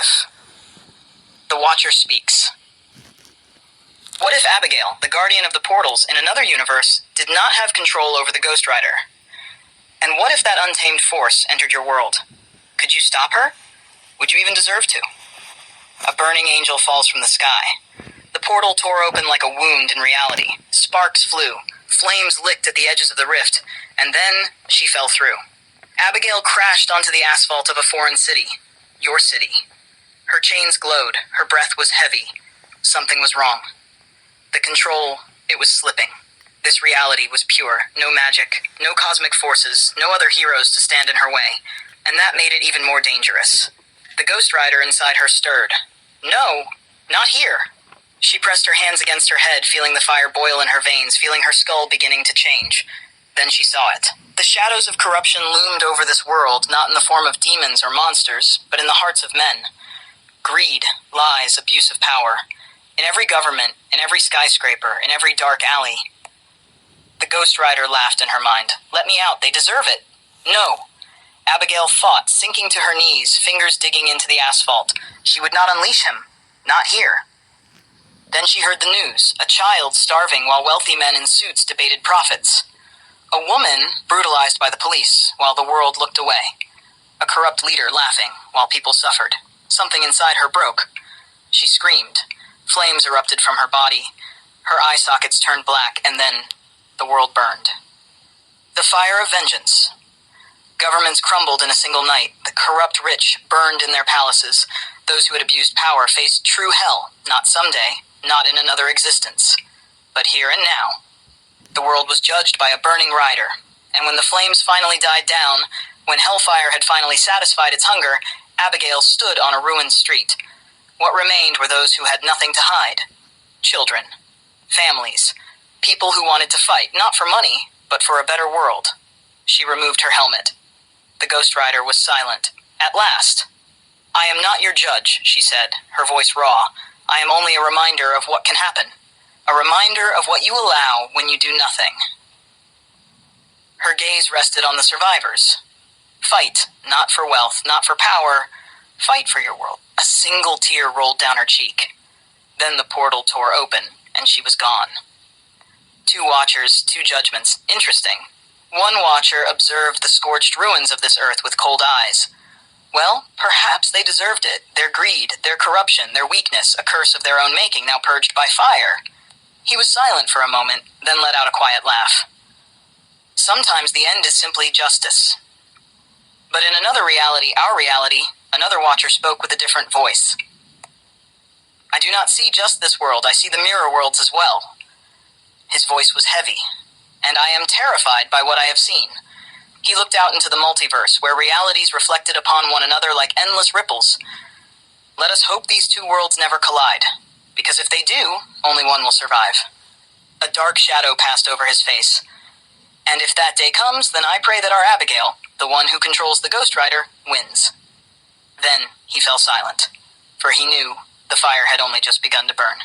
if? The Watcher speaks. What if Abigail, the guardian of the portals in another universe, did not have control over the Ghost Rider? And what if that untamed force entered your world? Could you stop her? Would you even deserve to? A burning angel falls from the sky. The portal tore open like a wound in reality. Sparks flew. Flames licked at the edges of the rift. And then she fell through. Abigail crashed onto the asphalt of a foreign city. Your city. Her chains glowed. Her breath was heavy. Something was wrong. The control, it was slipping. This reality was pure. No magic, no cosmic forces, no other heroes to stand in her way. And that made it even more dangerous. The Ghost Rider inside her stirred. No, not here. She pressed her hands against her head, feeling the fire boil in her veins, feeling her skull beginning to change. Then she saw it. The shadows of corruption loomed over this world, not in the form of demons or monsters, but in the hearts of men. Greed, lies, abuse of power. In every government, in every skyscraper, in every dark alley. The Ghost Rider laughed in her mind. Let me out, they deserve it. No. Abigail fought, sinking to her knees, fingers digging into the asphalt. She would not unleash him. Not here. Then she heard the news. A child starving while wealthy men in suits debated profits. A woman brutalized by the police while the world looked away. A corrupt leader laughing while people suffered. Something inside her broke. She screamed. Flames erupted from her body. Her eye sockets turned black, and then the world burned. The fire of vengeance. Governments crumbled in a single night. The corrupt rich burned in their palaces. Those who had abused power faced true hell, not someday, not in another existence, but here and now. The world was judged by a burning rider, and when the flames finally died down, when hellfire had finally satisfied its hunger, Abigail stood on a ruined street. What remained were those who had nothing to hide. Children, families, people who wanted to fight, not for money, but for a better world. She removed her helmet. The Ghost Rider was silent. At last. I am not your judge, she said, her voice raw. I am only a reminder of what can happen. A reminder of what you allow when you do nothing. Her gaze rested on the survivors. Fight, not for wealth, not for power. Fight for your world. A single tear rolled down her cheek. Then the portal tore open, and she was gone. 2 watchers, 2 judgments. Interesting. One watcher observed the scorched ruins of this earth with cold eyes. Well, perhaps they deserved it. Their greed, their corruption, their weakness, a curse of their own making, now purged by fire. He was silent for a moment, then let out a quiet laugh. Sometimes the end is simply justice. But in another reality, our reality, another watcher spoke with a different voice. I do not see just this world, I see the mirror worlds as well. His voice was heavy, and I am terrified by what I have seen. He looked out into the multiverse, where realities reflected upon one another like endless ripples. Let us hope these 2 worlds never collide, because if they do, only one will survive. A dark shadow passed over his face. And if that day comes, then I pray that our Abigail, the one who controls the Ghost Rider, wins. Then he fell silent, for he knew the fire had only just begun to burn.